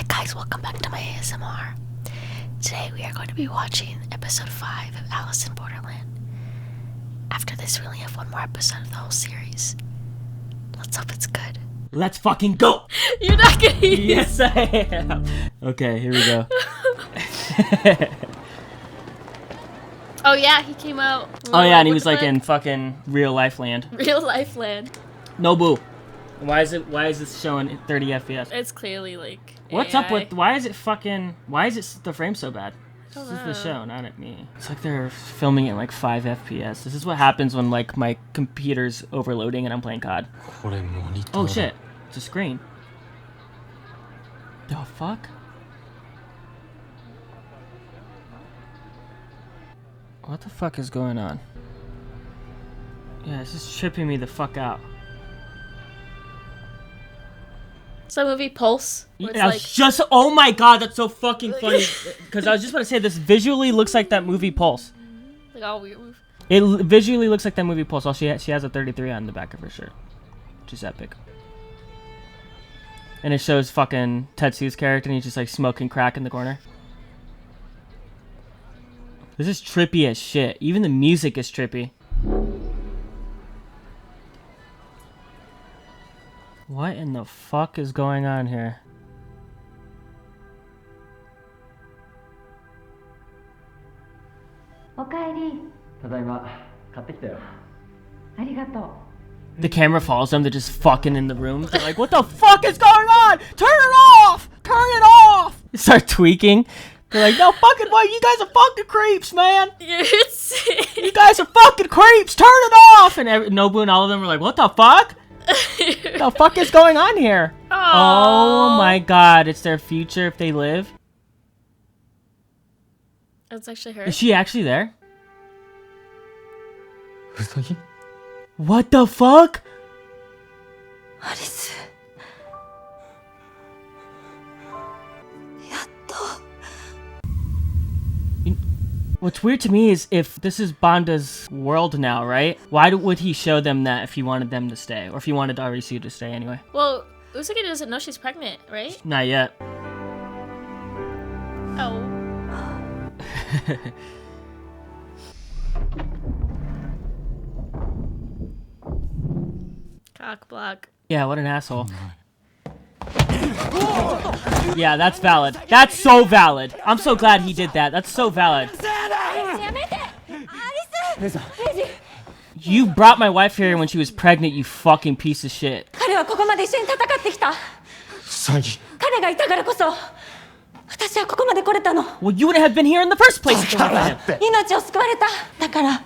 Hi guys, welcome back to my ASMR. Today we are going to be watching episode 5 of Alice in Borderland. After this, we only have one more episode of the whole series. Let's hope it's good. Let's fucking go! You're not gonna use... Yes, I am. Okay, here we go. Oh yeah, he came out. Oh yeah, and he was like in fucking real life land. Real life land. Nobu. Why is this showing 30 FPS? It's clearly like What's AI. up with, why is the frame so bad? This is the show, not at me. It's like they're filming it like 5 FPS. This is what happens when like my computer's overloading and I'm playing COD. Oh shit, it's a screen. The fuck? What the fuck is going on? Yeah, this is tripping me the fuck out. It's that movie Pulse. Oh my god, that's so fucking funny. Because I was just about to say, this visually looks like that movie Pulse. Like all weird. It visually looks like that movie Pulse. Oh, she has a 33 on the back of her shirt, which is epic. And it shows fucking Tetsu's character, and he's just like smoking crack in the corner. This is trippy as shit. Even the music is trippy. What in the fuck is going on here? The camera follows them, they're just fucking in the room. They're like, what the fuck is going on? Turn it off! Turn it off! They start tweaking. They're like, no fucking way, you guys are fucking creeps, man! You guys are fucking creeps! Turn it off! And Nobu and all of them were like, what the fuck? What the fuck is going on here? Aww. Oh my god, it's their future if they live. That's actually her. Is she actually there? What the fuck? Alice. What's weird to me is if this is Banda's world now, right? Why would he show them that if he wanted them to stay? Or if he wanted Arisu to stay anyway? Well, Usagi doesn't know she's pregnant, right? Not yet. Oh. Cock block. Yeah, what an asshole. Yeah, that's valid. That's so valid. I'm so glad he did that. That's so valid. You brought my wife here when she was pregnant, you fucking piece of shit. Well, you wouldn't have been here in the first place if it wasn't for him.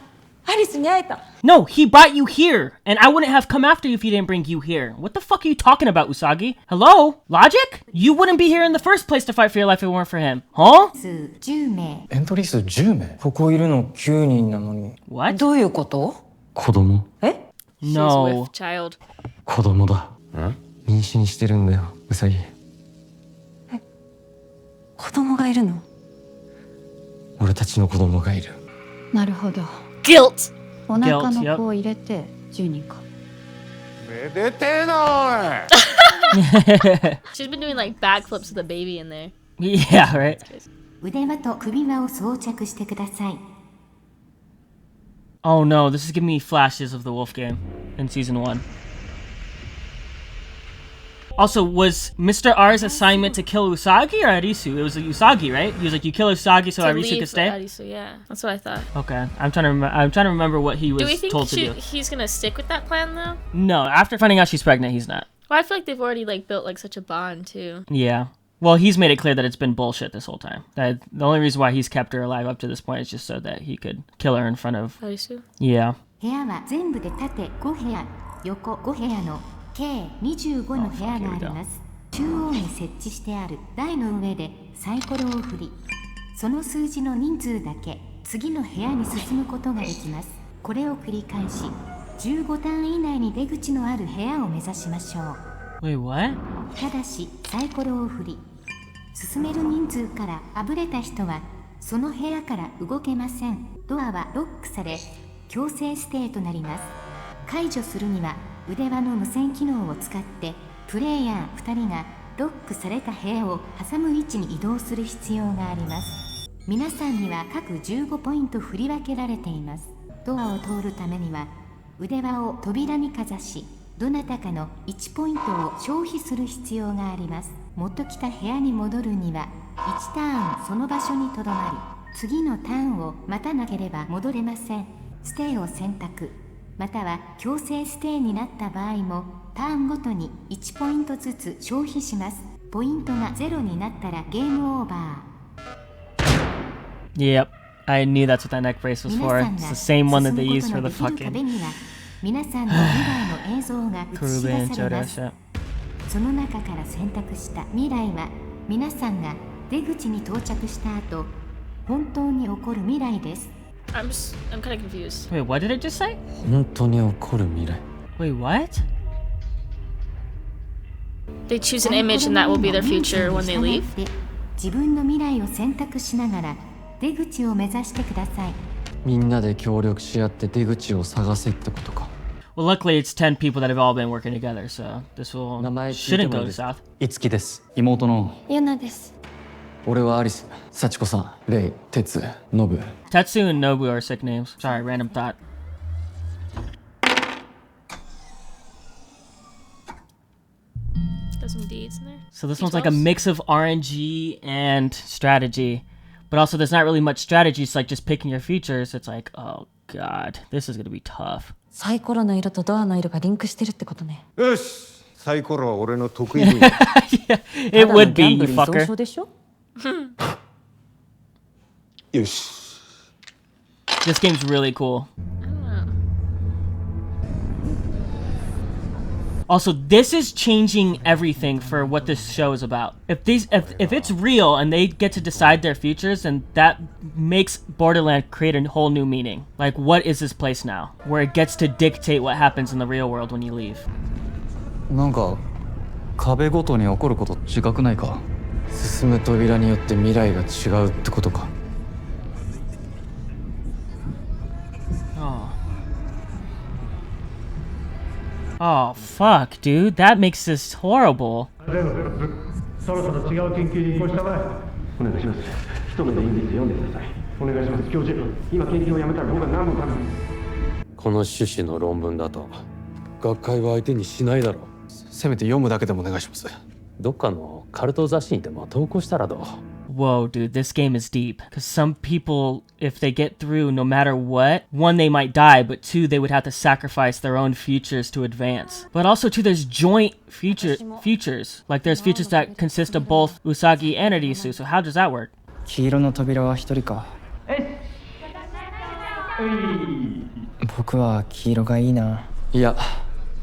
No, he brought you here, and I wouldn't have come after you if he didn't bring you here. What the fuck are you talking about, Usagi? Hello? Logic? You wouldn't be here in the first place to fight for your life if it weren't for him. Huh? エントリー数10名ここいるの9人なのに What? どういうこと？子供 She's No. with child. 子供だ妊娠してるんだよウサギ子供がいるの？俺たちの子供がいるなるほど。 Guilt. お腹の子を入れて10人か。めでてえな She's been doing like backflips with a baby in there. Yeah, right? 腕輪と首輪を装着してください。 Oh no, this is giving me flashes of the Wolf game in season 1. Also, was Mr. R's assignment to kill Usagi or Arisu? It was Usagi, right? He was like, you kill Usagi so To Arisu leave could stay? Arisu, yeah. That's what I thought. Okay, I'm trying to remember what he Do we was think told to do. he's gonna stick with that plan though? No, after finding out she's pregnant, he's not. Well, I feel like they've already like built like such a bond too. Yeah. Well, he's made it clear that it's been bullshit this whole time. That the only reason why he's kept her alive up to this point is just so that he could kill her in front of... Arisu? Yeah. 部屋は全部で縦5部屋、横5部屋の計25の部屋があります。中央に設置してある台の上でサイコロを振り、その数字の人数だけ次の部屋に進むことができます。これを繰り返し、15ターン以内に出口のある部屋を目指しましょう。Wait, what? ただしサイコロを振り、進める人数からあぶれた人はその部屋から動けません。ドアはロックされ、強制ステイとなります。解除するには腕輪の無線機能を使ってプレイヤー2人がロックされた部屋を挟む位置に移動する必要があります。皆さんには各15ポイント振り分けられています。ドアを通るためには腕輪を扉にかざし、どなたかの1ポイントを消費する必要があります。元来た部屋に戻るには1ターンその場所にとどまり、次のターンを待たなければ戻れません。ステイを選択、または強制ステイになった場合もターンごとに1ポイントずつ消費します。ポイントが0になったらゲームオーバー。Yep, I knew that's what that neck brace was for. It's the same one that they used for the fucking 皆さんの未来の映像が映し出されます。Kuruben その中から選択した未来は皆さんが出口に到着した後、本当に起こる未来です。I'm kind of confused. Wait, what did it just say? 本当に起こる未来。 Wait, what? They choose an image and that will be their future when they leave? 自分の未来を選択しながら出口を目指してください。みんなで協力し合って出口を探せってことか。Well, luckily it's 10 people that have all been working together, so this will 名前聞いて shouldn't もい go い to ですか？ south. いつきです。妹のユナです。俺はアリス、幸子さん、レイ、哲、ノブ。 Tetsu and Nobu are sick names. Sorry, random thought. Got some deeds in there. So this one's like a mix of RNG and strategy, but also there's not really much strategy. It's like just picking your features. It's like, oh god, this is gonna be tough. サイコロの色とドアの色がリンクしてるってことね。よし、サイコロは俺の得意分野。Yeah, it would be, you 依存 fucker. 症でしょ？よし。 This game's really cool. Also, this is changing everything for what this show is about. If it's real and they get to decide their futures, then that makes Borderland create a whole new meaning. Like, what is this place now? Where it gets to dictate what happens in the real world when you leave. なんか壁ごとに起こること違くないか？進む扉によって未来が違うってことか。 Oh, fuck, dude. That makes this horrible. そろそろ違う研究に移行したまえ。お願いします。一目でいいんです。読んでください。お願いします、教授。今研究をやめたら僕は何のために。この趣旨の論文だと学会は相手にしないだろう。せめて読むだけでもお願いします。どっかのカルト雑誌にでも投稿したらどう？ Whoa, dude, this game is deep. Because some people, if they get through, no matter what, one, they might die, but two, they would have to sacrifice their own futures to advance. But also, too, there's joint futures. Like, there's futures that consist of both Usagi and Arisu, so how does that work? 黄色の扉は一人か。僕は黄色がいいな。いや、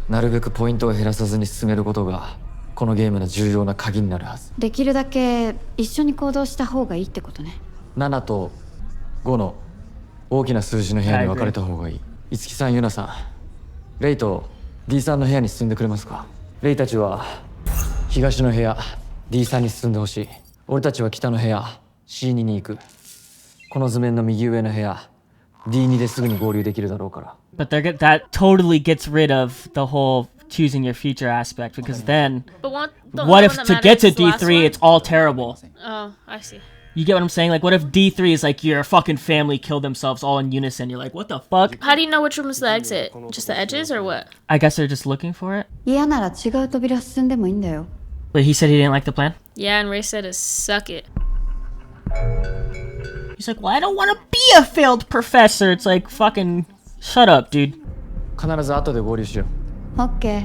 なるべくポイントを減らさずに進めることがこのゲームの重要な鍵になるはず。できるだけ一緒に行動した方がいいってことね。7と5の大きな数字の部屋に分かれた方がいい。いつきさん、ゆなさん、レイと D さんの部屋に進んでくれますか？レイたちは東の部屋 D さんに進んでほしい。俺たちは北の部屋 C2 に行く。この図面の右上の部屋 D2 ですぐに合流できるだろうから。But that totally gets rid of the whole choosing your future aspect, because then But what if to get to D3 it's all terrible? Oh, I see. You get what I'm saying? Like, what if D3 is like your fucking family killed themselves all in unison? You're like, what the fuck? How do you know which room is the exit? Just the edges or what? I guess they're just looking for it. 嫌なら違う扉進んでもいいんだよ。 But he said he didn't like the plan? Yeah, and Ray said to suck it. He's like, well, I don't want to be a failed professor. It's like, fucking shut up, dude. 必ず後で合流しよう。オッケー。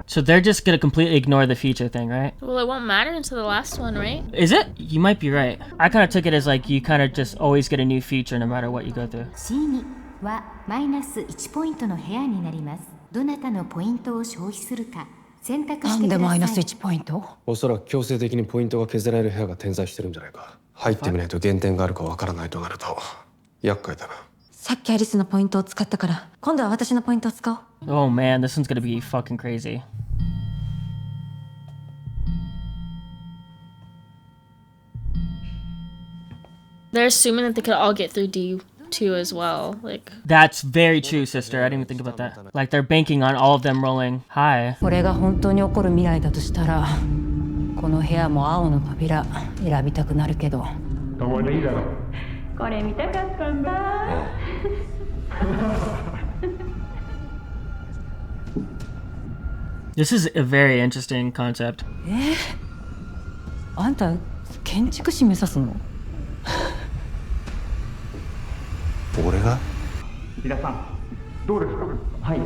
So they're just gonna completely ignore the future thing, right? Well, it won't matter until the last one, right? Is it? You might be right. I kind of took it as like you kind of just always get a new feature no matter what you go through. C2 はマイナス1ポイントの部屋になります。どなたのポイントを消費するか選択なしてください。んでマイナス1ポイント？おそらく強制的にポイントが削られる部屋が点在してるんじゃないか。入ってみないと減点があるかわからないとなると厄介だな。さっきアリスのポイントを使ったから今度は私のポイントを使おう。 Oh man, this one's gonna be fucking crazy. They're assuming that they could all get through D2 as well. Like, That's very true, sister. I didn't even think about that. Like they're banking on all of them rolling high. これが本当に起こる未来だとしたらここの部屋も青の扉選びたくなるけど。共にいいだろう。これ見たかったんだ。This is a very interesting concept. あんた建築士目指すの？俺が？皆さんどうですか？はい。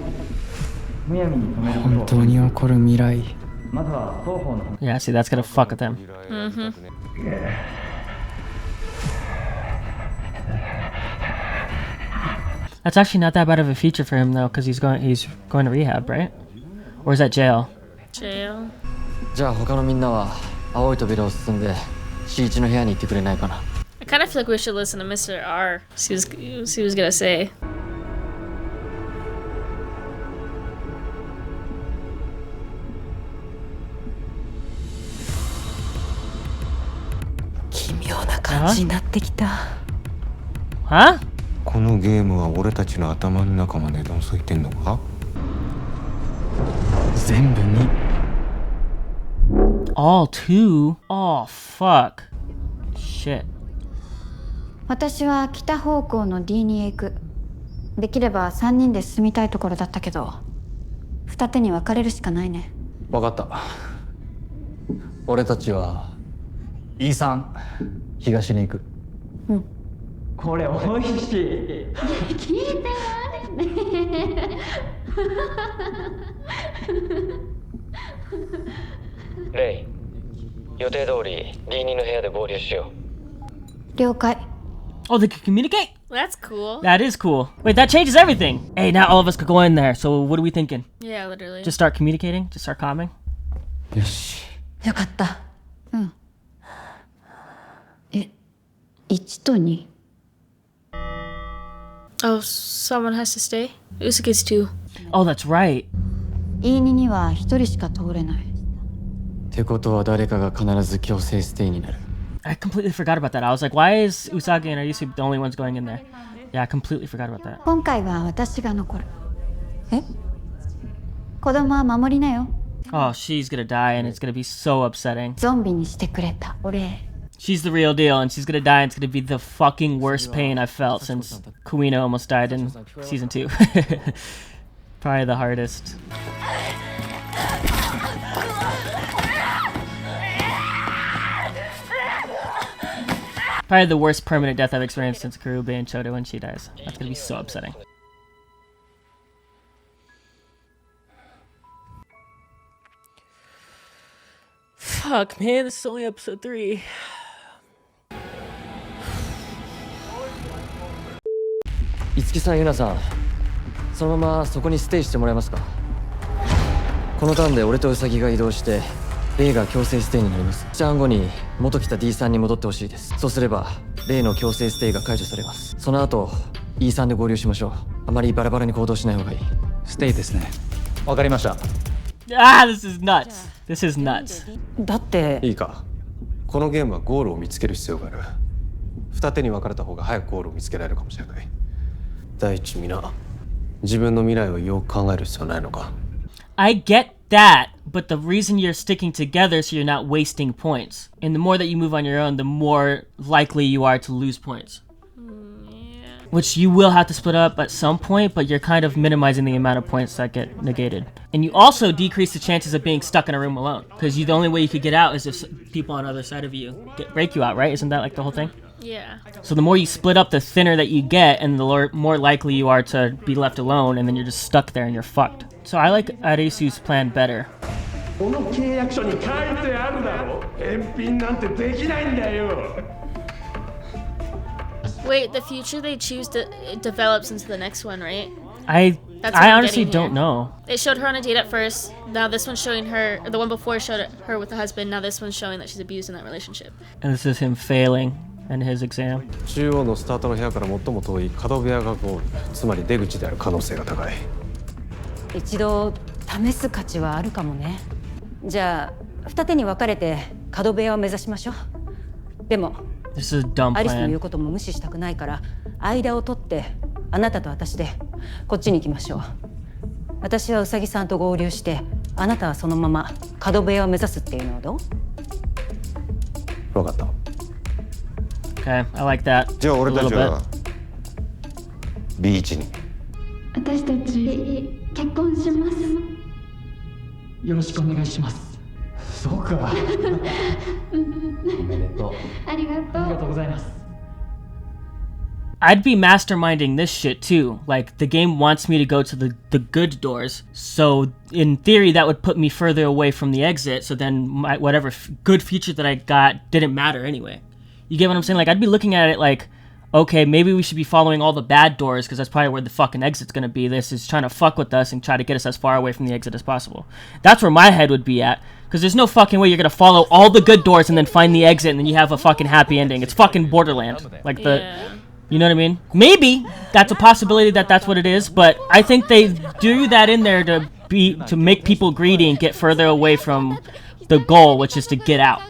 むやみに止める本当に起こる未来。まずは双方の。 Yeah, see, that's gonna fuck with him. That's actually not that bad of a feature for him though, because he's going to rehab, right? Or is that jail? Jail. じゃあ他のみんなは青い扉を進んで C1 の部屋に行ってくれないかな。 I kind of feel like we should listen to Mr. R. See what he was gonna say. 奇妙な感じになってきた。Huh? このゲームは俺たちの頭の中まで覗いてんのか？全部に。All two? Oh, fuck. Shit. 私は北方向の D2 へ行く。できれば3人で進みたいところだったけど、二手に分かれるしかないね。分かった。俺たちは E3 東に行く。うん。これおいしい。聞いてレイ、予定通り D2 の部屋で合流しよう。了解。 Oh, they can communicate? That's cool. That is cool. Wait, that changes everything. Hey, now all of us could go in there. So what are we thinking? Yeah, literally. Just start communicating? Just start calming? う。よし。よかった。うん。1と2。Oh, someone has to stay? Usa gets 2. Oh, that's right. E2 には1人しか通れない。ってことは誰かが必ず強制ステイになる。I completely forgot about that. I was like, why is Usagi and Arisu the only ones going in there? Yeah, I completely forgot about that. 今回は私が残る。え？子供は守りなよ。Oh, she's gonna die and it's gonna be so upsetting. ゾンビにしてくれたお礼。 She's the real deal and she's gonna die and it's gonna be the fucking worst pain I've felt since Kuina almost died in season 2. Probably the hardest. Probably the worst permanent death I've experienced since Kurube and Chodo when she dies. That's gonna be so upsetting. Fuck, man, this is only episode 3. Itsukiさん、ユナさん、そのままそこにステイしてもらえますか？このターンで俺とウサギが移動して、レイが強制ステイになります。7半後に元来た D さんに戻ってほしいです。そうすれば、レイの強制ステイが解除されます。その後、E さんで合流しましょう。あまりバラバラに行動しない方がいい。ステイですね。わかりました。Ah, this is nuts. This is nuts. だっていいか。このゲームはゴールを見つける必要がある。二手に分かれた方が早くゴールを見つけられるかもしれない。第一、皆自分の未来をよく考える必要ないのか。I get that, but the reason you're sticking together so you're not wasting points. And the more that you move on your own, the more likely you are to lose points. Which you will have to split up at some point, but you're kind of minimizing the amount of points that get negated. And you also decrease the chances of being stuck in a room alone. Because the only way you could get out is if people on the other side of you break you out, right? Isn't that like the whole thing? Yeah. So the more you split up, the thinner that you get, and the more likely you are to be left alone, and then you're just stuck there and you're fucked. So I like Arisu's plan better. この契約書に書いてあるだろ。返品なんてできないんだよ。Wait, the future they choose it develops into the next one, right? I That's what I'm honestly getting don't here. know. They showed her on a date at first. Now this one's showing her, or the one before showed her with the husband. Now this one's showing that she's abused in that relationship. And this is him failing in his exam. 中央のスタートの部屋から最も遠い角部屋がゴール、つまり出口である可能性が高い。一度試す価値はあるかもね。じゃあ二手に分かれて角部屋を目指しましょう。でも This is a dumb アリスの言 plan. うことも無視したくないから間を取ってあなたと私でこっちに行きましょう。私はウサギさんと合流してあなたはそのまま角部屋を目指すっていうのはどう？分かった。 Okay, I like that. じゃあ A 俺た little ち bit. はビーチに。私たち結婚します。よろしくお願いします。そうか。おめでとう。ありがとう。ありがとうございます。 I'd be masterminding this shit too. Like, the game wants me to go to the good doors, so in theory that would put me further away from the exit, so then whatever good feature that I got didn't matter anyway. You get what I'm saying? Like, I'd be looking at it like, okay, maybe we should be following all the bad doors, because that's probably where the fucking exit's gonna be. This is trying to fuck with us and try to get us as far away from the exit as possible. That's where my head would be at, because there's no fucking way you're gonna follow all the good doors and then find the exit and then you have a fucking happy ending. It's fucking Borderland. Like, you know what I mean? Maybe that's a possibility that that's what it is, but I think they do that in there to make people greedy and get further away from the goal, which is to get out.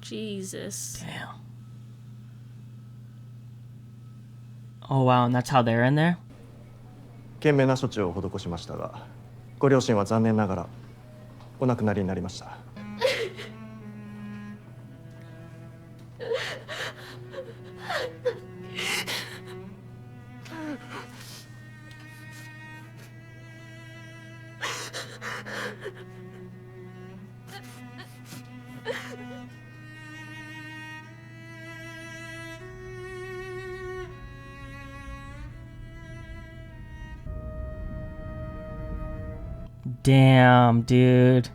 Jesus. Damn. Oh wow, and that's how they're in there? 懸命な処置を施しましたが、ご両親は残念ながらお亡くなりになりました。Damn, dude.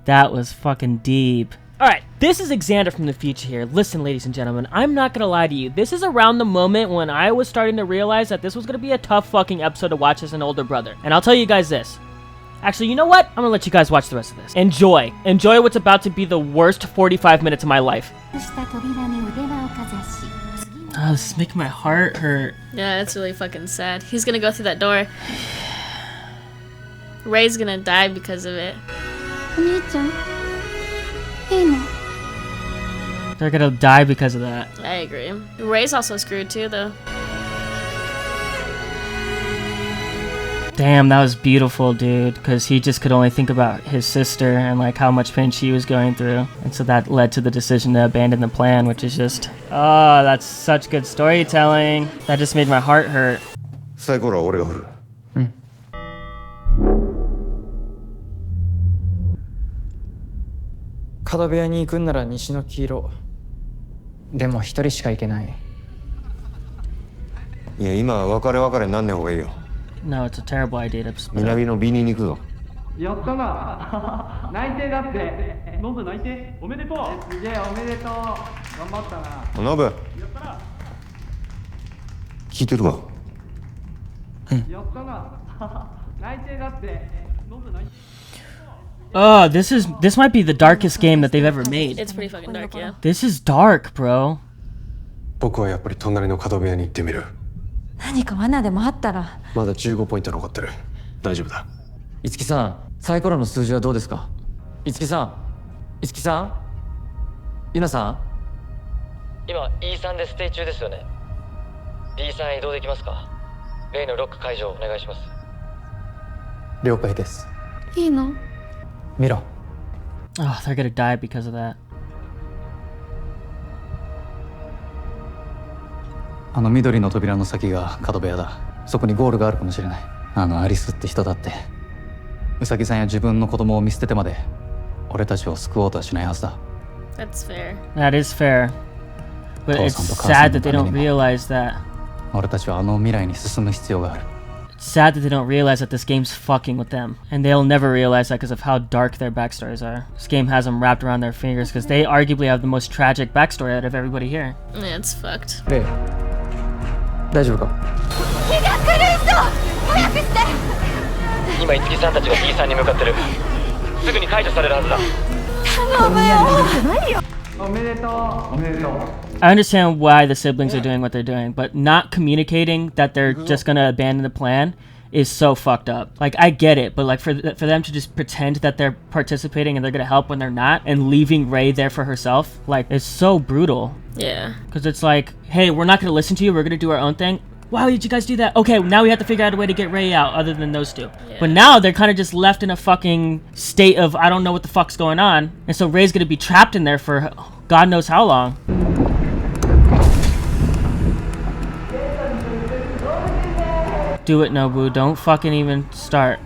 That was fucking deep. Alright, this is Xander from the future here. Listen, ladies and gentlemen, I'm not gonna lie to you. This is around the moment when I was starting to realize that this was gonna be a tough fucking episode to watch as an older brother. And I'll tell you guys this. Actually, you know what? I'm gonna let you guys watch the rest of this. Enjoy. Enjoy what's about to be the worst 45 minutes of my life. Oh, this is making my heart hurt. Yeah, it's really fucking sad. He's gonna go through that door. Ray's gonna die because of it. They're gonna die because of that. I agree. Ray's also screwed too, though. Damn, that was beautiful, dude. Because he just could only think about his sister and like how much pain she was going through. And so that led to the decision to abandon the plan, which is just... Oh, that's such good storytelling. That just made my heart hurt. サイコロは俺が振る。角部屋に行くんなら西の黄色。でも一人しか行けない。いや、今は別れになんねえ方がいいよ。No, it's a terrible idea to... 南の B に行くぞ。やったな。内定だって。ノブ内定おめでとう。すげえおめでとう。頑張ったな。ノブ。聞いてるわ。やったな。内定だって。ノブ内定。Oh, this might be the darkest game that they've ever made. It's pretty fucking dark, yeah. This is dark, bro. 僕はやっぱり隣の角部屋に行ってみる。何か罠でもあったら。まだ15ポイント残ってる。大丈夫だ。五木さん、サイコロの数字はどうですか？五木さん、ゆなさん。今 E3 でステイ中ですよね。D3 移動できますか？例のロック解除お願いします。了解です。いいの？見ろ。 Oh, they're gonna die because of that. あの緑の扉の先が角部屋だ。そこにゴールがあるかもしれない。あのアリスって人だって、ウサギさんや自分の子供を見捨ててまで俺たちを救おうとはしないはずだ。That's fair. That is fair. But it's sad that they don't realize that. 俺たちはあの未来に進む必要がある。It's sad that they don't realize that this game's fucking with them. And they'll never realize that because of how dark their backstories are. This game has them wrapped around their fingers because they arguably have the most tragic backstory out of everybody here. Yeah, it's fucked. レイ、大丈夫か？火が来る人！早くして！今五木さんたちが D さんに向かってる。すぐに解除されるはずだ。頼むよ！おめでとう。おめでとう。I understand why the siblings are doing what they're doing, but not communicating that they're just gonna abandon the plan is so fucked up. Like, I get it, but like for them to just pretend that they're participating and they're gonna help when they're not, and leaving Ray there for herself, like, it's so brutal. Yeah. Because it's like, hey, we're not gonna listen to you, we're gonna do our own thing. Why did you guys do that? Okay, now we have to figure out a way to get Ray out other than those two. Yeah. But now they're kind of just left in a fucking state of I don't know what the fuck's going on. And so Ray's gonna be trapped in there for God knows how long. Do it, Nobu. Don't fucking even start.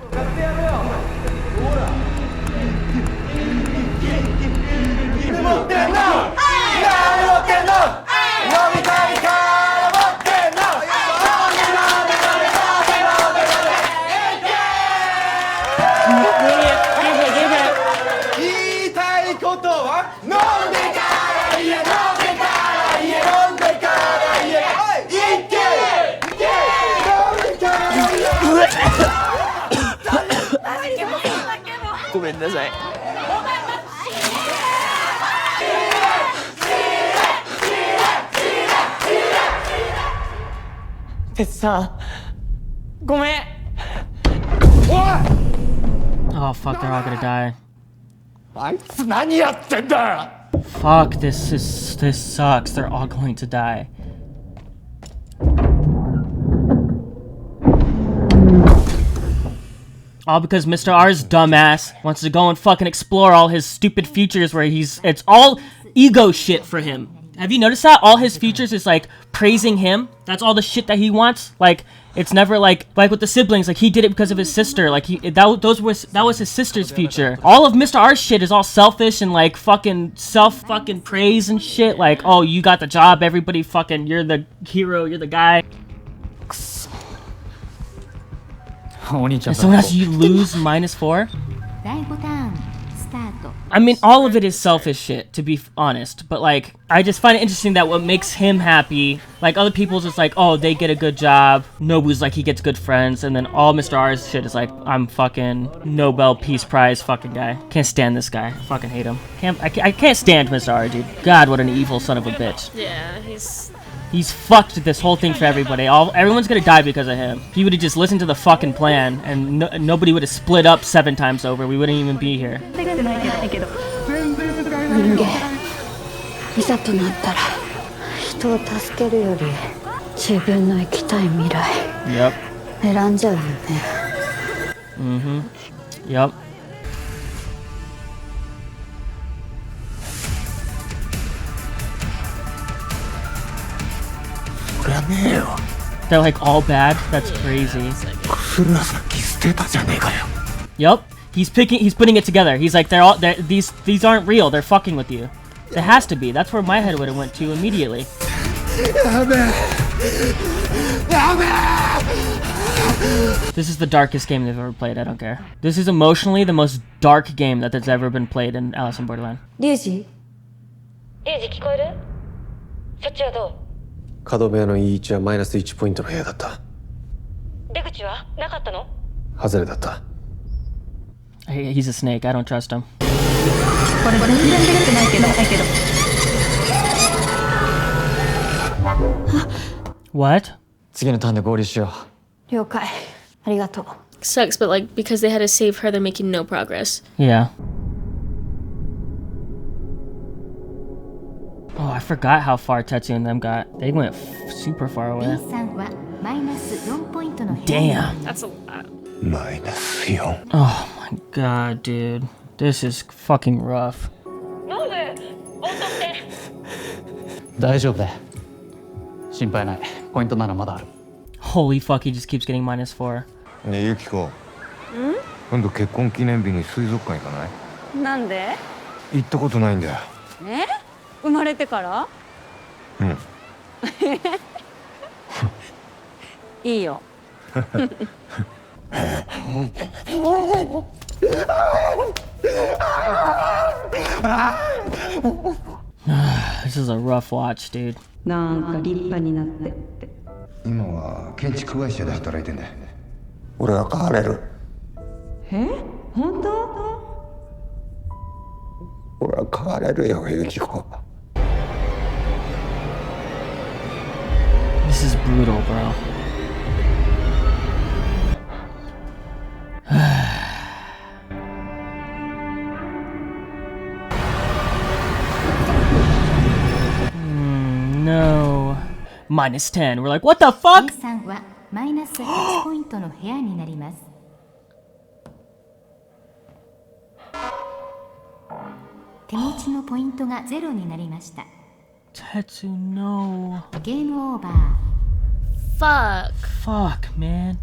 Oh fuck, they're all gonna die. Fuck, this sucks. They're all going to die. All because Mr. R's dumbass wants to go and fucking explore all his stupid features where it's all ego shit for him. Have you noticed that? All his features is like praising him. That's all the shit that he wants. Like, it's never like with the siblings, like he did it because of his sister. Like that was his sister's feature. All of Mr. R's shit is all selfish and like fucking fucking praise and shit. Like, oh, you got the job, everybody fucking, you're the hero, you're the guy. And so as you lose -4? I mean, all of it is selfish shit, to be honest. But, like, I just find it interesting that what makes him happy, like, other people's just like, oh, they get a good job. Nobu's like, he gets good friends. And then all Mr. R's shit is like, I'm fucking Nobel Peace Prize fucking guy. Can't stand this guy. I fucking hate him. I can't stand Mr. R, dude. God, what an evil son of a bitch. Yeah, He's fucked this whole thing for everybody. Everyone's gonna die because of him. He would have just listened to the fucking plan, and nobody would have split up 7 times over. We wouldn't even be here. Yep. Yep. They're like all bad? That's crazy. Yup. He's putting it together. He's like, these aren't real. They're fucking with you. It has to be. That's where my head would have went to immediately. This is the darkest game they've ever played. I don't care. This is emotionally the most dark game that has ever been played in Alice in Borderland. Ryuji? 角部屋の E1 は-1ポイントの部屋だった。出口はなかったの？外れだった。He's a snake. I don't trust him. What? 次のターンで合流しよう。了解。ありがとう。 Sucks, but like because they had to save her, they're making no progress. Yeah. Oh, I forgot how far Tetsuya and them got. They went super far away. Damn. That's a lot. Oh my god, dude. This is fucking rough. 大丈夫だよ。心配ない。ポイントならまだある。 Holy fuck, he just keeps getting -4. ねえ、ユキコ。今度結婚記念日に水族館行かない？なんで？行ったことないんだよ。生まれてから？うん。いいよ。This is a rough watch, dude. なんか立派になってって。今は建築会社で働いてんだよ。俺は変われる。本当？俺は変われるよ、ユキコ。This is brutal, bro. No. minus 10. We're like, what the fuck? A さんはマイナス8ポイントの部屋になります。手持ちのポイントが0になりました。Tetsu, no. ゲームオーバFuck. ー。Fuck, man.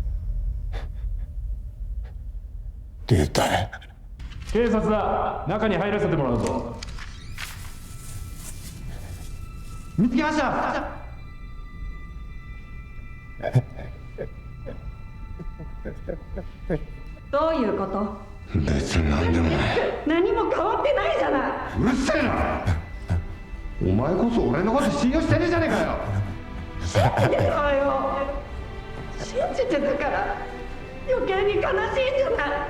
出たい。警察だ。中に入らせてもらうぞ。見つけました。どういうこと？別に何でもない。何も変わってないじゃない。うるせえな。お前こそ俺のこと信用してねえじゃねえかよ。信じてたわよ。信じてたから余計に悲しいんじゃない。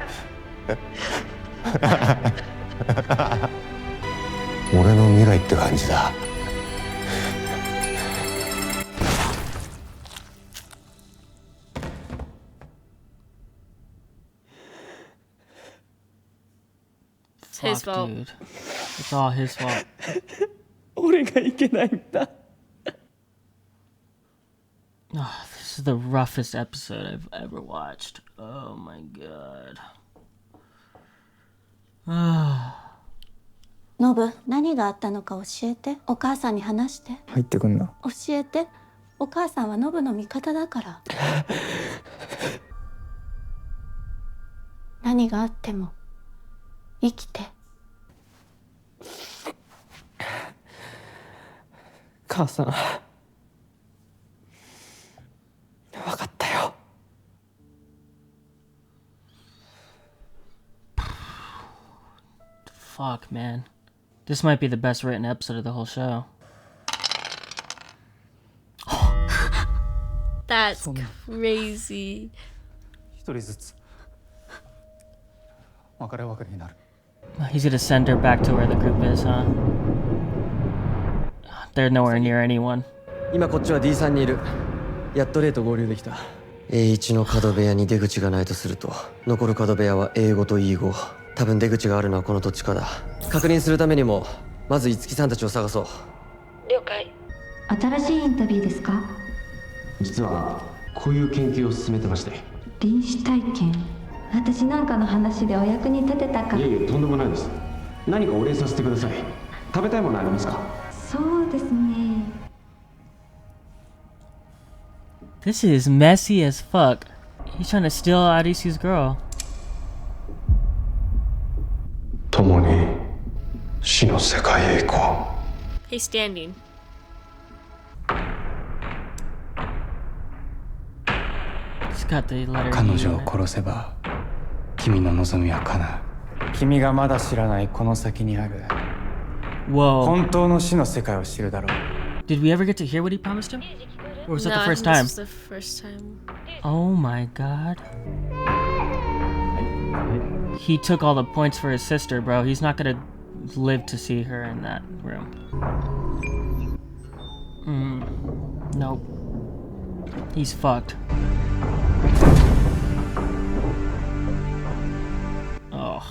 俺の未来って感じだ。It's his Fuck, fault. dude. It's all his fault. 俺がいけないんだ。Oh, this is the roughest episode I've ever watched. Oh my god. ノブ、何があったのか教えて。お母さんに話して。入ってくんな。教えて。お母さんはノブの味方だから。何があっても生きて。母さん、分かったよ。Fuck, man. This might be the best written episode of the whole show. That's crazy. 一人ずつ別れ別れになる。 He's gonna send her back to where the group is, huh? They're nowhere near anyone. 今こっちは D さんにいる。やっとレイと合流できた。 A1 の角部屋に出口がないとすると、残る角部屋は A5 と E5。多分出口があるのはこのどっちかだ。確認するためにもまず五木さんたちを探そう。了解。新しいインタビューですか？実はこういう研究を進めてまして。臨死体験。私なんかの話でお役に立てたか。いえいえ、とんでもないです。何かお礼させてください。食べたいものありますか？そうですね。 This is messy as fuck. He's trying to steal Arisu's girl. 共に死の世界へ行こう。 He's standing. He's got the letter 彼 E 女 in を it. 殺せば君の望みは叶う。君がまだ知らないこの先にある Whoa. 本当の死の世界を知るだろう。 Did we ever get to hear what he promised him? Or was that No, the I first think time? this was the first time. Oh my god. He took all the points for his sister, bro. He's not gonna live to see her in that room. Nope. He's fucked. Oh.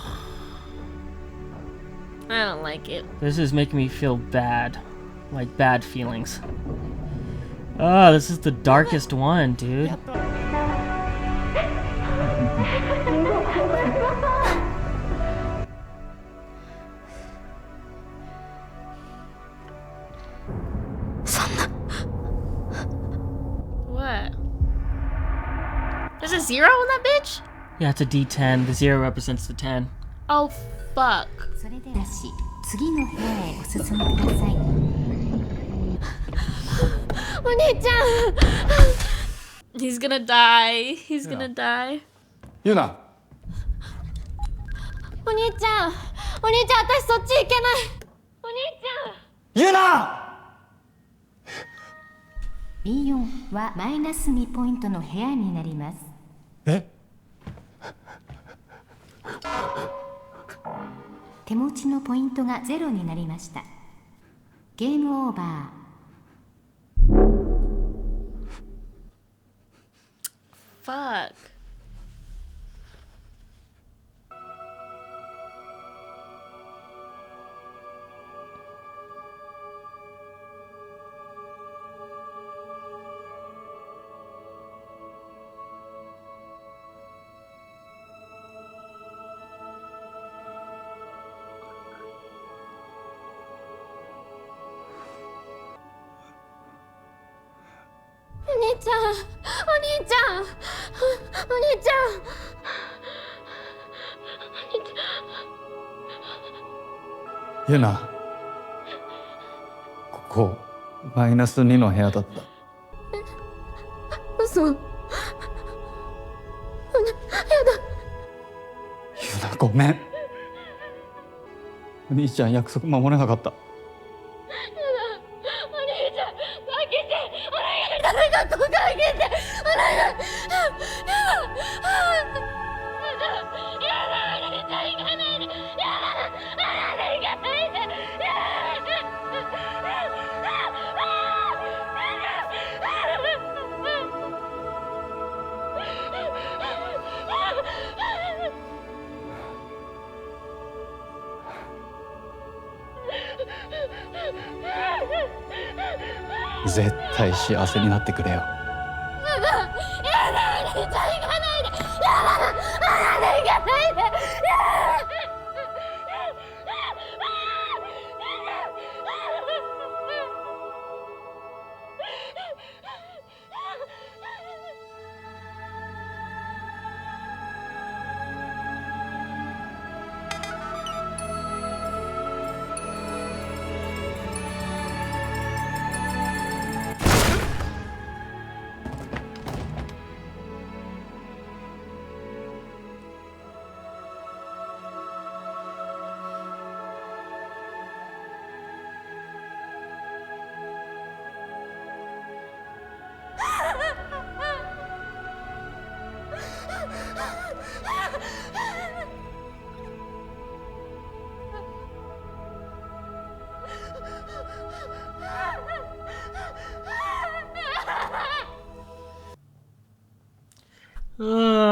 I don't like it. This is making me feel bad. Like bad feelings. Oh, this is the darkest one, dude. What? There's a 0 on that bitch? Yeah, it's a D10. The 0 represents the 10. Oh, fuck. それでは次の部屋へお進みください。お兄ちゃん He's gonna die. He's gonna die. ユナ。お兄ちゃん、私そっち行けない。お兄ちゃん。ユナ。B4 はマイナス2ポイントの部屋になります。え？手持ちのポイントが0になりました。ゲームオーバー。Fuck. 兄ちゃん、お兄ちゃん、お兄ちゃん。ユナ、ここマイナス2の部屋だった。嘘。やだ。ユナ、ごめん。お兄ちゃん約束守れなかった。誰がここから来て、お願い。絶対幸せになってくれよ。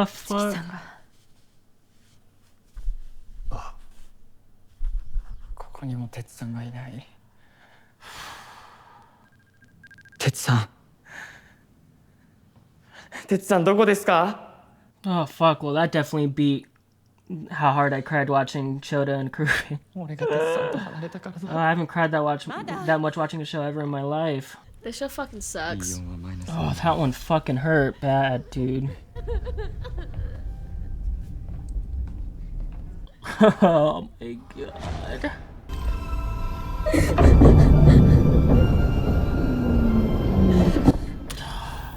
Fuck. ここにも哲さんがいない。哲さん。哲さんどこですか？ Oh fuck, well that definitely beat how hard I cried watching Shota and Kurubi. 俺が哲さんと離れたからだ。 I haven't cried that much watching a show ever in my life. This show fucking sucks. Oh, that one fucking hurt bad, dude. Oh my god.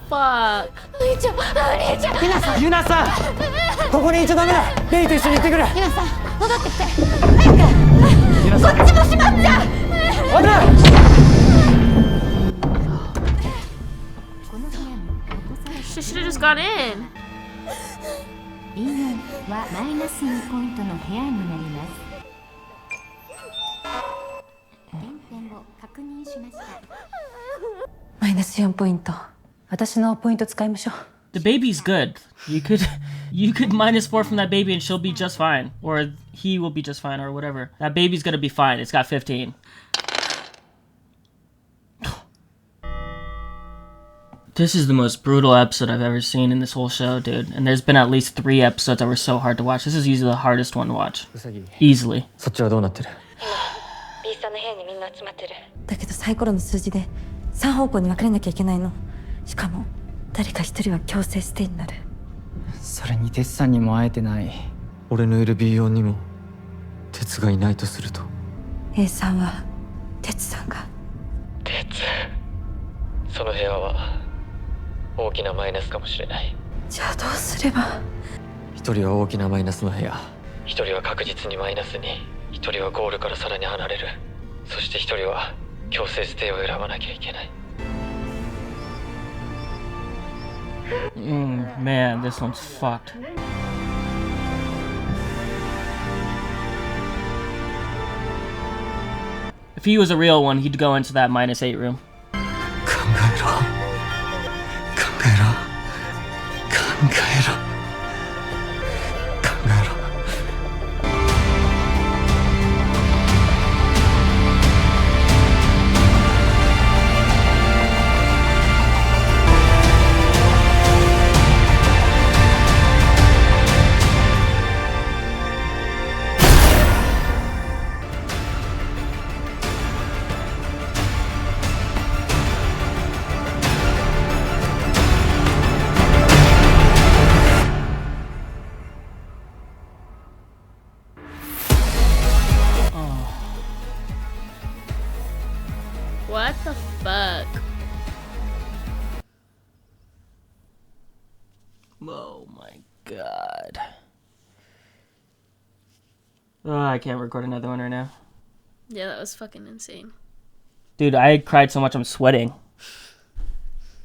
Fuck. ユナさん、ここにいちゃダメだ。レイと一緒に行ってくれ。ユナさん、戻ってきて。早く。ユナさん、こっちも閉まっちゃう。危ない。She should have just gone in. B4 はマイナス2ポイントの部屋になります。点々を確認しました。マイナス4ポイント。私のポイント使いましょう。The baby's good. You could minus 4 from that baby and she'll be just fine. Or he will be just fine or whatever. That baby's gonna be fine. It's got 15. This is the most brutal episode I've ever seen in this whole show, dude. And there's been at least 3 episodes that were so hard to watch. This is usually the hardest one to watch. Easily. そっちはどうなってる？ B さんの部屋にみんな集まってる。だけどサイコロの数字で3方向に分かれなきゃいけないの。しかも誰か一人は強制ステイになる。それに哲さんにも会えてない。俺のいる B4 にも鉄がいないとすると A さんは哲さんが。鉄。その部屋は大きなマイナスかもしれない。じゃあどうすれば。一人は大きなマイナスの部屋、一人は確実にマイナスに、一人はゴールからさらに離れる、そして一人は強制ステイを選ばなきゃいけない。Man, this one's fucked. If he was a real one, he'd go into that -8 room. 考えろ。考えろ。考えろ。考えろ。What the fuck? Oh my god. Oh, I can't record another one right now. Yeah, that was fucking insane. Dude, I cried so much I'm sweating.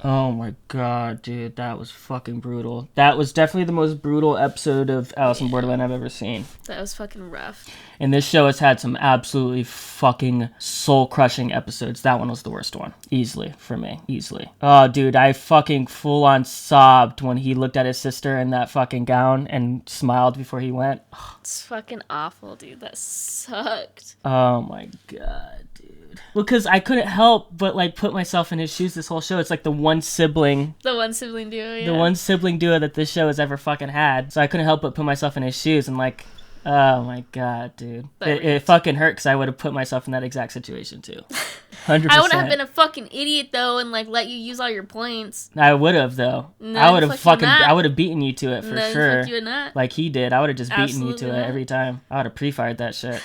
Oh my god, dude, that was fucking brutal. That was definitely the most brutal episode of Alice in Borderland I've ever seen. That was fucking rough. And this show has had some absolutely fucking soul-crushing episodes. That one was the worst one. Easily, for me. Easily. Oh, dude, I fucking full-on sobbed when he looked at his sister in that fucking gown and smiled before he went. It's fucking awful, dude. That sucked. Oh my god, dude. Well, because I couldn't help but, like, put myself in his shoes this whole show. It's like the one sibling... The one sibling duo, yeah. The one sibling duo that this show has ever fucking had. So I couldn't help but put myself in his shoes and, like... Oh my god, dude. It fucking hurt because I would have put myself in that exact situation too. 100%. I would have been a fucking idiot though and like let you use all your points. I would have though. No, I would have fucking. I would have beaten you to it for No, sure. fuck you not. Like he did. I would have just beaten Absolutely you to not. it every time. I would have pre-fired that shit.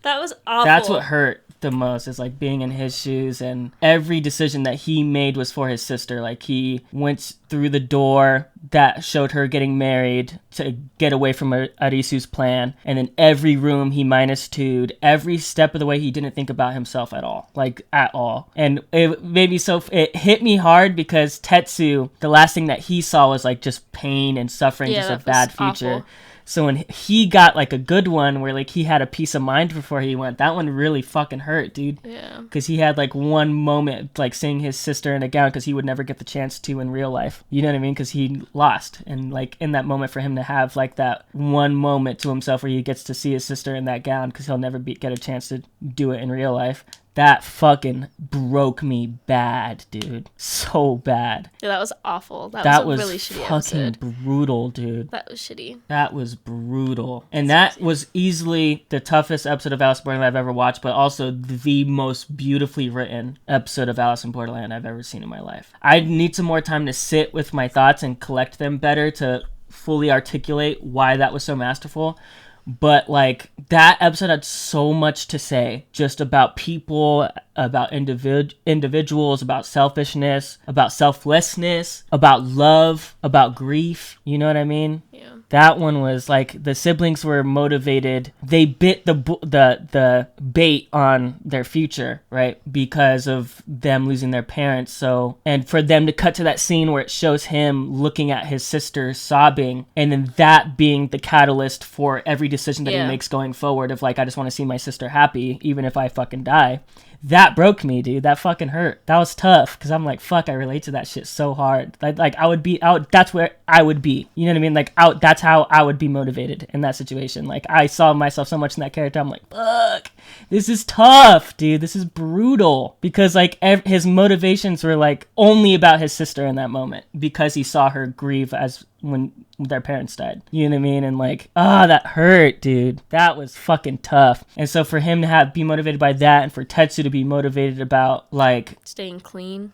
That was awful. That's what hurt the most is like being in his shoes, and every decision that he made was for his sister. Like he went through the door that showed her getting married to get away from Arisu's plan, and in every room he minus-2'd. Every step of the way he didn't think about himself at all, like at all. And it made me it hit me hard because Tetsu, the last thing that he saw was like just pain and suffering, just a bad future. Awful. So when he got like a good one where like he had a peace of mind before he went, that one really fucking hurt, dude. Yeah. Because he had like one moment like seeing his sister in a gown because he would never get the chance to in real life. You know what I mean? Because he lost. And like in that moment for him to have like that one moment to himself where he gets to see his sister in that gown because he'll never get a chance to do it in real life. That fucking broke me bad, dude. So bad. Yeah, that was awful. That was a really shitty episode. Fucking brutal, dude. That was shitty. That was brutal. And that was easily the toughest episode of Alice in Borderland I've ever watched, but also the most beautifully written episode of Alice in Borderland I've ever seen in my life. I need some more time to sit with my thoughts and collect them better to fully articulate why that was so masterful. But like that episode had so much to say just about people, about individuals, about selfishness, about selflessness, about love, about grief. You know what I mean? Yeah. That one was like the siblings were motivated. They bit the bait on their future, right? Because of them losing their parents. So, and for them to cut to that scene where it shows him looking at his sister sobbing, and then that being the catalyst for every decision that he makes going forward of like, I just want to see my sister happy, even if I fucking die. That broke me, dude. That fucking hurt. That was tough because I'm like, fuck, I relate to that shit so hard. Like I would be out. That's where I would be. You know what I mean? Like out. That's how I would be motivated in that situation. Like I saw myself so much in that character. I'm like, fuck, this is tough, dude. This is brutal because like his motivations were like only about his sister in that moment because he saw her grieve as when their parents died. You know what I mean? And like, that hurt, dude. That was fucking tough. And so for him to be motivated by that, and for Tetsu to be motivated about like staying clean,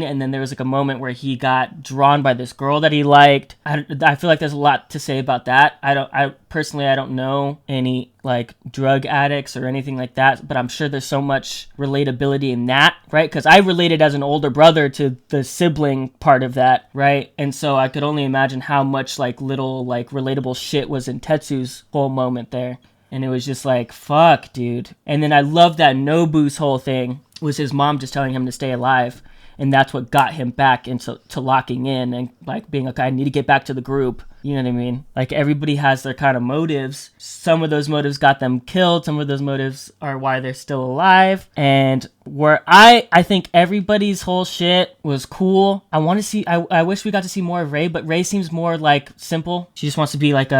and then there was like a moment where he got drawn by this girl that he liked. I feel like there's a lot to say about that. I personally don't know any like drug addicts or anything like that, but I'm sure there's so much relatability in that, right? Because I related as an older brother to the sibling part of that, right? And so I could only imagine how much like little like relatable shit was in Tetsu's whole moment there. And it was just like, fuck, dude. And then I love that Nobu's whole thing was his mom just telling him to stay alive. And that's what got him back into locking in and like being like, I need to get back to the group. You know what I mean? Like everybody has their kind of motives. Some of those motives got them killed. Some of those motives are why they're still alive. And where I think everybody's whole shit was cool. I want to see, I wish we got to see more of Rei, but Rei seems more like simple. She just wants to be like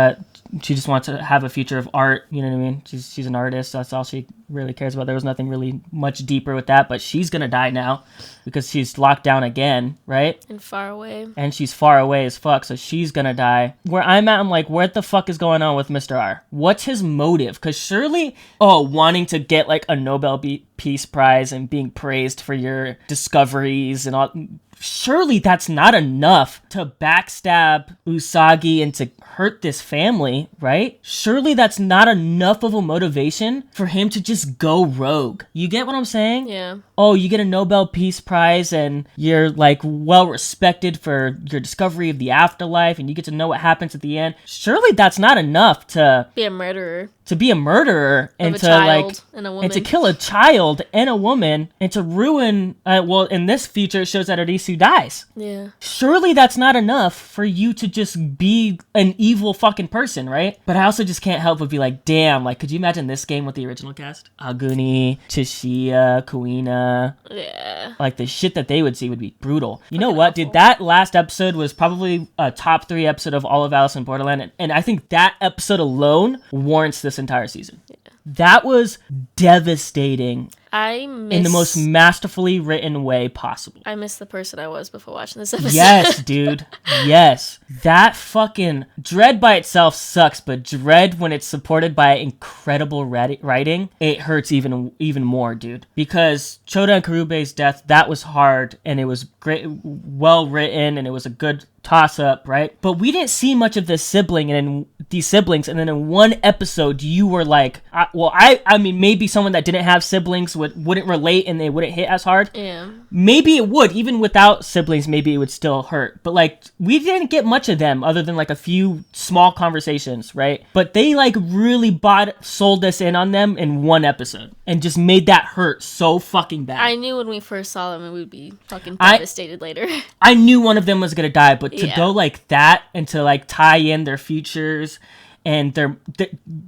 she just wants to have a future of art. You know what I mean? She's an artist. That's all she really cares about. There was nothing really much deeper with that, but she's going to die now because she's locked down again, right? And far away. And she's far away as fuck, so she's going to die. Where I'm at, I'm like, what the fuck is going on with Mr. R? What's his motive? Because surely, wanting to get like a Nobel Peace Prize and being praised for your discoveries and all, surely that's not enough to backstab Usagi and to hurt this family, right? Surely that's not enough of a motivation for him to just just go rogue. You get what I'm saying? Yeah. Oh, you get a Nobel Peace Prize and you're like well respected for your discovery of the afterlife and you get to know what happens at the end. Surely that's not enough to be a murderer. To be a murderer and to like and to kill a child and a woman and to ruin well in this feature it shows that Arisu dies. Yeah. Surely that's not enough for you to just be an evil fucking person, right? But I also just can't help but be like, damn, like could you imagine this game with the original cast? Aguni, Chishiya, Kuina. Yeah. Like the shit that they would see would be brutal. You know what, dude? That last episode was probably a top 3 episode of all of Alice in Borderland, and I think that episode alone warrants this entire season. Yeah. That was devastating. In the most masterfully written way possible. I miss the person I was before watching this episode. Yes, dude. Yes. That fucking Dread by itself sucks, but Dread when it's supported by incredible writing, it hurts even more, dude. Because Choda and Karube's death, that was hard and it was great, well written, and it was a good toss up, right? But we didn't see much of this sibling and these siblings, and then in one episode you were like, I mean maybe someone that didn't have siblings wouldn't relate and they wouldn't hit as hard. Yeah. Maybe it would, even without siblings, maybe it would still hurt. But like we didn't get much of them other than like a few small conversations, right? But they like really sold us in on them in one episode and just made that hurt so fucking bad. I knew when we first saw them and we'd be fucking devastated later. I knew one of them was gonna die, but to go like that and to like tie in their futures and they're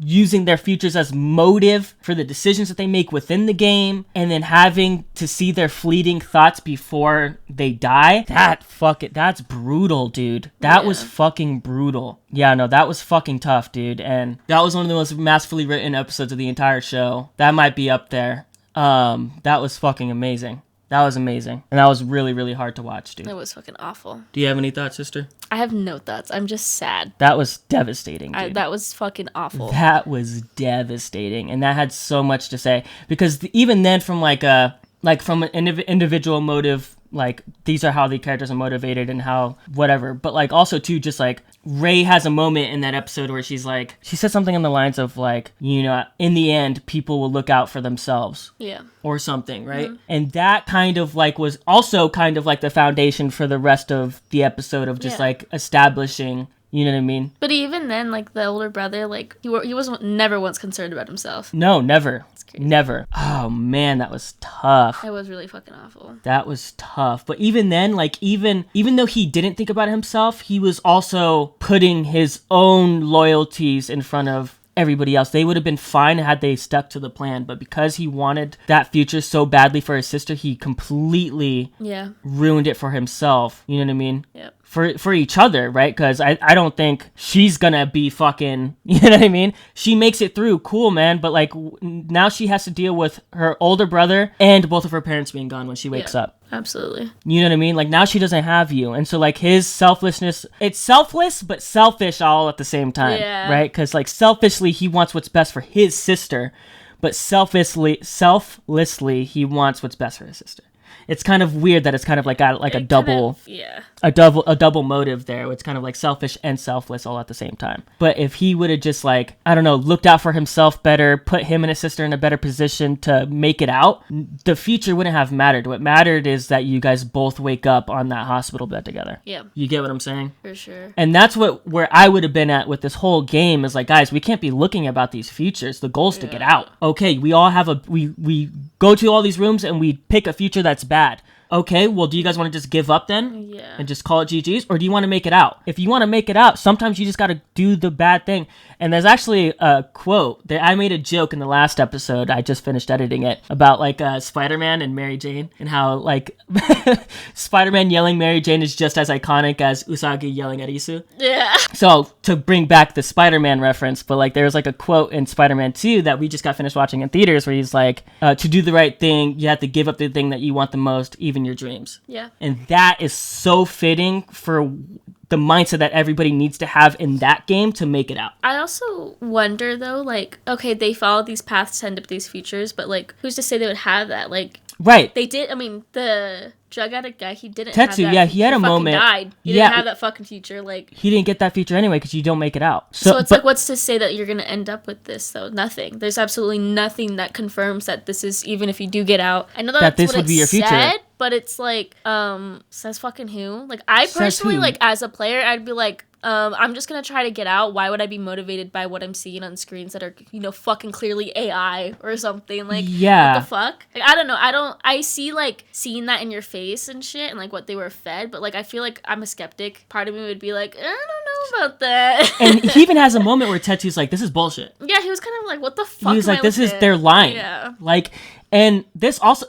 using their futures as motive for the decisions that they make within the game, and then having to see their fleeting thoughts before they die, that's brutal, dude. That was fucking brutal. Yeah, no, that was fucking tough, dude. And that was one of the most masterfully written episodes of the entire show. That might be up there. That was fucking amazing. That was amazing. And that was really, really hard to watch, dude. It was fucking awful. Do you have any thoughts, sister? I have no thoughts. I'm just sad. That was devastating, dude. That was fucking awful. That was devastating. And that had so much to say. Because even then, from from an individual motive, like these are how the characters are motivated and how whatever, but like also too just like Rei has a moment in that episode where she said something in the lines of like, you know, in the end people will look out for themselves, or something, right? Mm-hmm. And that kind of like was also kind of like the foundation for the rest of the episode of just like establishing, you know what I mean? But even then, like the older brother, like he wasn't never once concerned about himself. No, never. Never. Oh man, that was tough. It was really fucking awful. That was tough. But even then, like even though he didn't think about himself, he was also putting his own loyalties in front of everybody else. They would have been fine had they stuck to the plan, but because he wanted that future so badly for his sister, he completely ruined it for himself. You know what I mean? Yep. For each other, right? Because I don't think she's gonna be fucking, you know what I mean? She makes it through, cool, man, but like now she has to deal with her older brother and both of her parents being gone when she wakes up. Absolutely. You know what I mean? Like now she doesn't have you, and so like his selflessness, it's selfless but selfish all at the same time, right? Because like selfishly he wants what's best for his sister, but selflessly he wants what's best for his sister. It's kind of weird that it's kind of like a double motive there. It's kind of like selfish and selfless all at the same time. But if he would have just like, I don't know, looked out for himself better, put him and his sister in a better position to make it out, the future wouldn't have mattered. What mattered is that you guys both wake up on that hospital bed together. Yeah. You get what I'm saying? For sure. And that's where I would have been at with this whole game is like, guys, we can't be looking about these futures. The goal is to get out. Okay, we all have we go to all these rooms and we pick a future that's bad. Okay, well, do you guys want to just give up then? Yeah. And just call it GG's? Or do you want to make it out? If you want to make it out, sometimes you just got to do the bad thing. And there's actually a quote that I made a joke in the last episode. I just finished editing it about like Spider-Man and Mary Jane and how like Spider-Man yelling Mary Jane is just as iconic as Usagi yelling at Isu. Yeah. So to bring back the Spider-Man reference, but like there's like a quote in Spider-Man 2 that we just got finished watching in theaters where he's like, to do the right thing, you have to give up the thing that you want the most, even your dreams. Yeah. And that is so fitting for the mindset that everybody needs to have in that game to make it out. I also wonder though, like, okay, they follow these paths to end up these futures, but like, who's to say they would have that? Like, right. They did. I mean, the drug addict guy, he didn't Tetsu, have that. yeah, he had a moment. Died. He didn't have that fucking future. Like, he didn't get that future anyway because you don't make it out. So it's like, what's to say that you're gonna end up with this though? Nothing. There's absolutely nothing that confirms that this is, even if you do get out. I know that this would be your future. But it's like, says fucking who? Like, I personally, like, as a player, I'd be like, I'm just gonna try to get out. Why would I be motivated by what I'm seeing on screens that are, you know, fucking clearly AI or something? Like, yeah. What the fuck? Like, I don't know. I see, like, seeing that in your face and shit and, like, what they were fed. But, like, I feel like I'm a skeptic. Part of me would be like, I don't know about that. And he even has a moment where Tetsu's like, this is bullshit. Yeah, he was kind of like, what the fuck? He was like, this is, they're lying. Yeah. Like, and there's also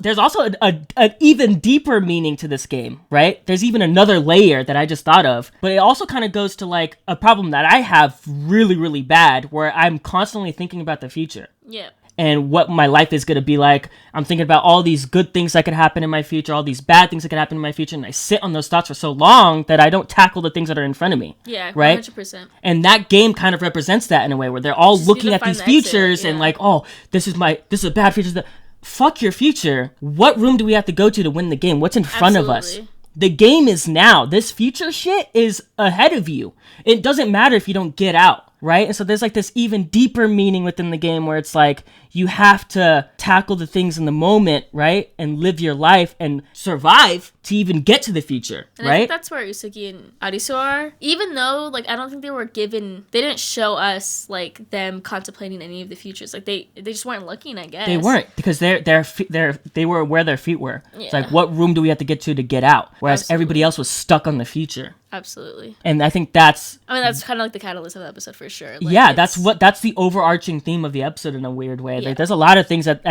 an even deeper meaning to this game, right? There's even another layer that I just thought of, but it also kind of goes to like a problem that I have really, really bad, where I'm constantly thinking about the future. Yeah. And what my life is going to be like. I'm thinking about all these good things that could happen in my future, all these bad things that could happen in my future, and I sit on those thoughts for so long that I don't tackle the things that are in front of me. Yeah, right? 100%. And that game kind of represents that in a way, where they're all looking at these futures and like, oh, this is a bad future. Fuck your future. What room do we have to go to win the game? What's in front of us? The game is now. This future shit is ahead of you. It doesn't matter if you don't get out, right? And so there's like this even deeper meaning within the game where it's like you have to tackle the things in the moment, right? And live your life and survive to even get to the future, and right? I think that's where Usuki and Arisu are. Even though, like, I don't think they didn't show us, like, them contemplating any of the futures. Like, they just weren't looking, I guess. They weren't, because they were where their feet were. Yeah. It's like, what room do we have to get out? Whereas everybody else was stuck on the future. Absolutely. And I think that's kind of like the catalyst of the episode for sure. Like, yeah, that's the overarching theme of the episode in a weird way. Yeah. Like, there's a lot of things that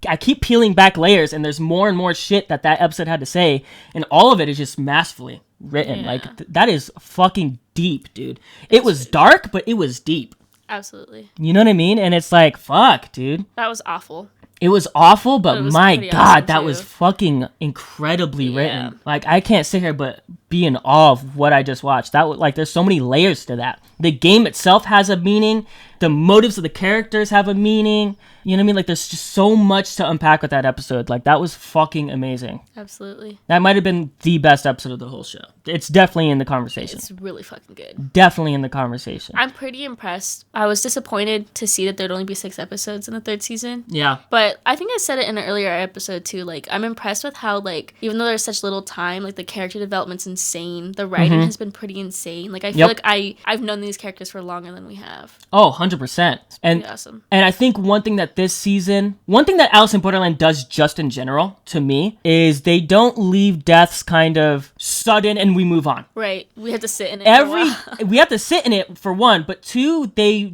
I keep peeling back layers, and there's more and more shit that episode had to say, and all of it is just masterfully written. Yeah. Like, that is fucking deep, dude. It was dark, but it was deep. Absolutely. You know what I mean? And it's like, fuck, dude. That was awful. It was awful, but my God, awesome that was fucking incredibly written. Like, I can't sit here but be in awe of what I just watched. That was like, there's so many layers to that. The game itself has a meaning. The motives of the characters have a meaning. You know what I mean? Like, there's just so much to unpack with that episode. Like, that was fucking amazing. Absolutely. That might have been the best episode of the whole show. It's definitely in the conversation. It's really fucking good. Definitely in the conversation. I'm pretty impressed. I was disappointed to see that there'd only be 6 episodes in the 3rd season. Yeah. But I think I said it in an earlier episode too. Like, I'm impressed with how, like, even though there's such little time, like, the character development's insane. The writing has been pretty insane. Like, I feel like I've known these characters for longer than we have. Oh, 100%. And awesome. And I think one thing that Alice in Borderland does just in general, to me, is they don't leave deaths kind of sudden and we move on. Right. We have to sit in it we have to sit in it for one, but two, they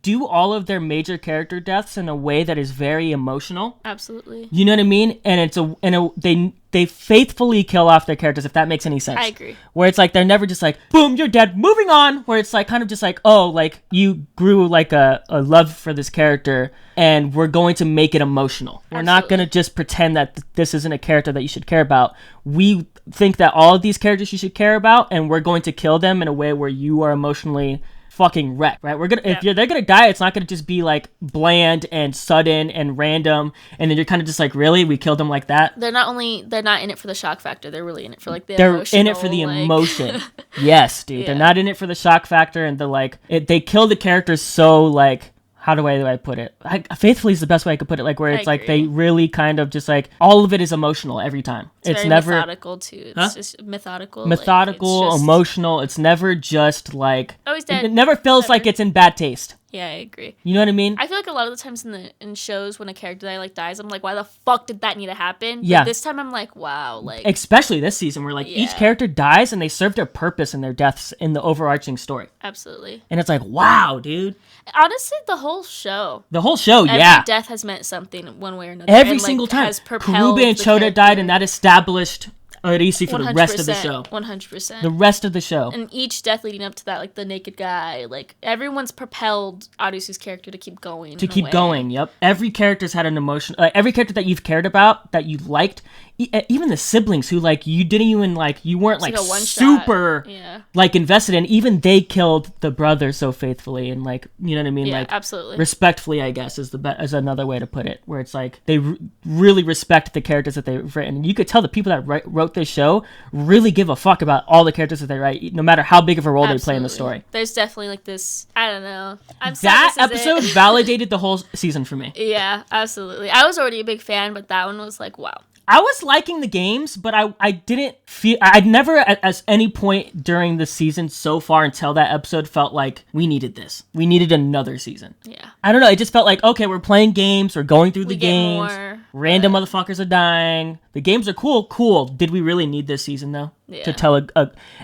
do all of their major character deaths in a way that is very emotional. Absolutely. You know what I mean? And they faithfully kill off their characters, if that makes any sense. I agree. Where it's like, they're never just like, boom, you're dead, moving on. Where it's like, kind of just like, oh, like, you grew like a love for this character, and we're going to make it emotional. We're not going to just pretend that this isn't a character that you should care about. We think that all of these characters you should care about, and we're going to kill them in a way where you are emotionally fucking wrecked, right? If they're gonna die, it's not gonna just be like bland and sudden and random, and then you're kind of just like, really, we killed them like that. They're not in it for the shock factor. They're really in it for like the they're in it for the emotion. Yes, dude. Yeah. They're not in it for the shock factor, and they kill the characters so like, how do I put it? Faithfully is the best way I could put it. Like, where it's like they really kind of just like, all of it is emotional every time. It's very never methodical too. It's just methodical. Methodical, like, emotional. It's never just like, oh, he's dead. It never feels like it's in bad taste. Yeah, I agree. You know what I mean? I feel like a lot of the times in shows when a character that I like dies, I'm like, why the fuck did that need to happen? Yeah. But this time I'm like, wow, like, especially this season where like each character dies and they serve their purpose in their deaths in the overarching story. Absolutely. And it's like, wow, dude. Honestly, the whole show. Every death has meant something one way or another. Every single time. Karube and Chota died, and that established Arisi for the rest of the show. 100%. The rest of the show. And each death leading up to that, like the naked guy, like everyone's propelled Arisu's character to keep going. To keep going, yep. Every character's had an emotion. Every character that you've cared about, that you liked, even the siblings who like you didn't even like, you weren't like super like invested in. Even they killed the brother so faithfully and like, you know what I mean? Yeah, like absolutely. Respectfully, I guess is is another way to put it. Where it's like they really respect the characters that they've written. And you could tell the people that wrote this show really give a fuck about all the characters that they write, no matter how big of a role they play in the story. There's definitely like this. I don't know. That episode validated the whole season for me. Yeah, absolutely. I was already a big fan, but that one was like, wow. I was liking the games, but I didn't feel... I'd never at any point during the season so far until that episode felt like we needed this. We needed another season. Yeah. I don't know. It just felt like, okay, we're playing games. We're going through the games. More, random motherfuckers are dying. The games are cool. Did we really need this season, though? Yeah. To tell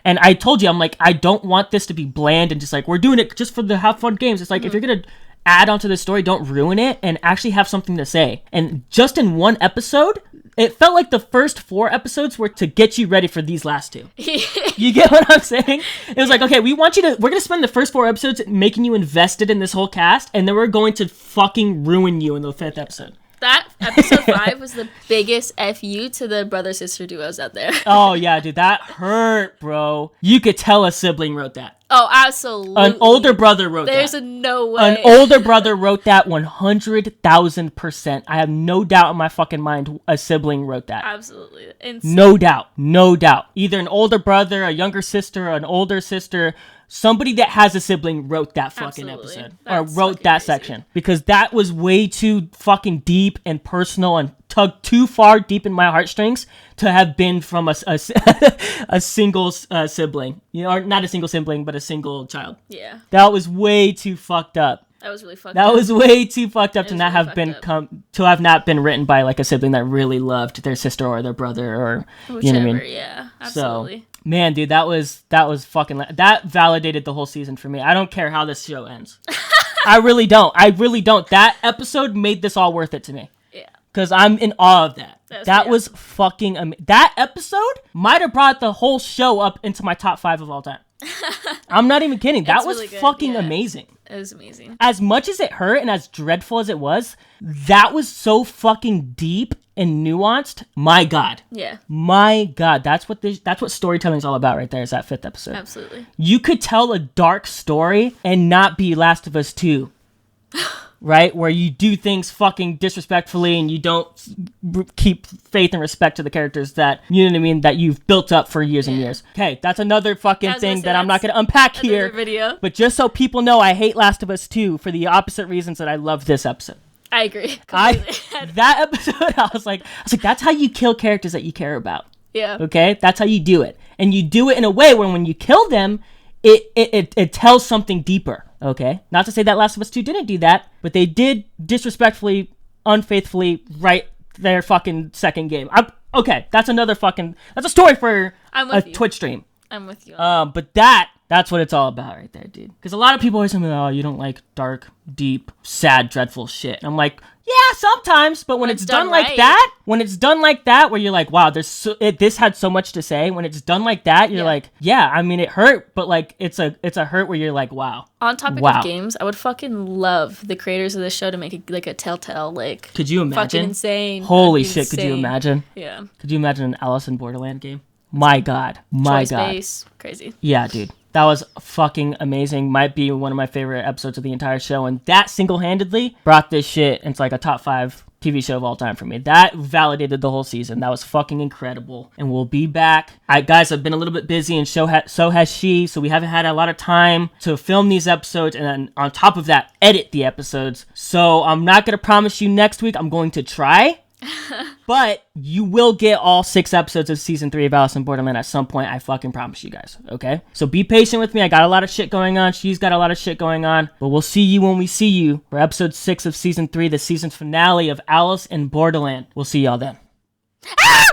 And I told you, I'm like, I don't want this to be bland and just like, we're doing it just for the have fun games. It's like, if you're going to add onto the story, don't ruin it and actually have something to say. And just in one episode... It felt like the first 4 episodes were to get you ready for these last 2. You get what I'm saying? It was like, okay, we're going to spend the first 4 episodes making you invested in this whole cast, and then we're going to fucking ruin you in the 5th episode. That episode 5 was the biggest FU to the brother-sister duos out there. Oh, yeah, dude, that hurt, bro. You could tell a sibling wrote that. Oh, absolutely. An older brother wrote There's that. There's no way. An older brother wrote that 100,000%. I have no doubt in my fucking mind a sibling wrote that. Absolutely. Insane. No doubt. Either an older brother, a younger sister, an older sister, somebody that has a sibling wrote that fucking episode. That's or wrote that crazy. Section. Because that was way too fucking deep and personal and tugged too far deep in my heartstrings to have been from a single sibling. You know, or not a single sibling, but a single child. Yeah. That was way too fucked up. That was really fucked up. That was way too fucked up to not have been to have not been written by like a sibling that really loved their sister or their brother or whichever, you know what I mean? Yeah, absolutely. So, man, dude, that was fucking that validated the whole season for me. I don't care how this show ends. I really don't. That episode made this all worth it to me. Yeah. Because I'm in awe of that. That was fucking that episode might have brought the whole show up into my top 5 of all time. I'm not even kidding. That was really fucking amazing. It was amazing. As much as it hurt and as dreadful as it was, that was so fucking deep and nuanced. My God. Yeah. My God. That's what storytelling is all about right there, is that 5th episode. Absolutely. You could tell a dark story and not be Last of Us 2. Right? Where you do things fucking disrespectfully and you don't keep faith and respect to the characters that, you know what I mean, that you've built up for years and years. Okay, that's another fucking thing that I'm not going to unpack here. Video. But just so people know, I hate Last of Us 2 for the opposite reasons that I love this episode. I agree. That episode, I was like, that's how you kill characters that you care about. Yeah. Okay? That's how you do it. And you do it in a way where when you kill them, it tells something deeper. Okay, not to say that Last of Us 2 didn't do that, but they did disrespectfully, unfaithfully write their fucking second game. Okay, that's a story for a Twitch stream. I'm with you. But that's what it's all about right there, dude. Because a lot of people always say, oh, you don't like dark, deep, sad, dreadful shit. And I'm like, yeah, sometimes, but when it's done like that, where you're like, wow, this had so much to say. When it's done like that, you're like, yeah, I mean, it hurt, but like, it's a hurt where you're like, wow. On topic of games, I would fucking love the creators of this show to make a Telltale, like, could you imagine? Fucking insane. Holy shit, could you imagine? Yeah. Could you imagine an Alice in Borderland game? My God. My God. Choice-based. Crazy. Yeah, dude. That was fucking amazing. Might be one of my favorite episodes of the entire show. And that single-handedly brought this shit into like a top 5 TV show of all time for me. That validated the whole season. That was fucking incredible. And we'll be back. Guys, I've been a little bit busy and so has she. So we haven't had a lot of time to film these episodes. And then on top of that, edit the episodes. So I'm not going to promise you next week. I'm going to try. But you will get all 6 episodes of season 3 of Alice in Borderland at some point. I fucking promise you guys. Okay? So be patient with me. I got a lot of shit going on. She's got a lot of shit going on. But we'll see you when we see you for episode 6 of season 3, the season finale of Alice in Borderland. We'll see y'all then.